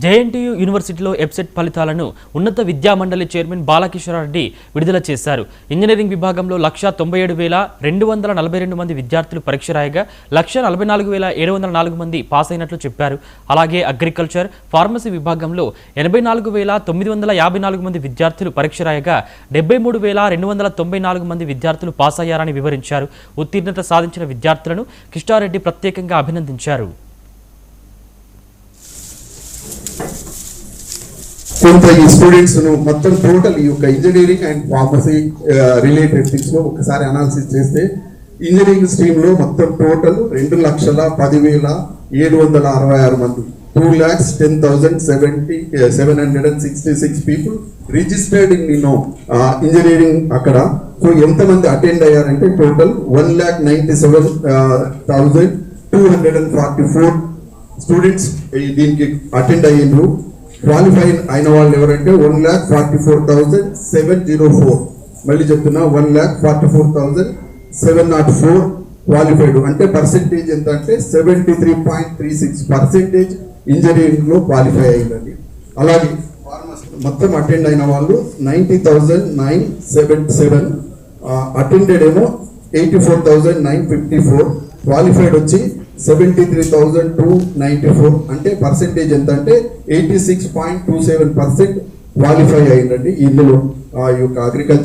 JNTU యూనివర్సిటీలో ఎబ్సెట్ ఫలితాలను ఉన్నత విద్యామండలి చైర్మన్ బాలకిషోర్ విడుదల చేశారు. ఇంజనీరింగ్ విభాగంలో 197,242 మంది విద్యార్థులు పరీక్ష రాయగా 144,704 మంది పాస్ అయినట్లు చెప్పారు. అలాగే అగ్రికల్చర్, ఫార్మసీ విభాగంలో 84,954 మంది విద్యార్థులు పరీక్ష రాయగా 73,294 మంది విద్యార్థులు పాస్ అయ్యారని వివరించారు. ఉత్తీర్ణత సాధించిన విద్యార్థులను కిష్టారెడ్డి ప్రత్యేకంగా అభినందించారు. కొంత ఈ స్టూడెంట్స్ మొత్తం టోటల్ ఈ యొక్క engineering and pharmacy related things లో ఒకసారి అనాలిసిస్ చేస్తే ఇంజనీరింగ్ స్ట్రీమ్ లో మొత్తం టోటల్ 2,10,766 మంది 2,10,766 పీపుల్ రిజిస్టర్డ్ ఇన్ ఇంజనీరింగ్ అక్కడ. సో ఎంతమంది అటెండ్ అయ్యారంటే టోటల్ 1,97,244 స్టూడెంట్స్ దీనికి అటెండ్ అయ్యిండ్రు. క్వాలిఫై అయిన వాళ్ళు ఎవరంటే 1,44,704. మళ్ళీ చెప్తున్నా 1,44,704 క్వాలిఫైడ్. అంటే పర్సెంటేజ్ ఎంత అంటే 73.36% ఇంజనీరింగ్ లో క్వాలిఫై అయిందండి. అలాగే మొత్తం అటెండ్ అయిన వాళ్ళు 90,977, అటెండెడ్ ఏమో 84,954, క్వాలిఫైడ్ వచ్చి 73,294. అంటే పర్సెంటేజ్ ఎంత అంటే 86.27% క్వాలిఫై అయిందండి. ఇందులో ఈ యొక్క అగ్రికల్చర్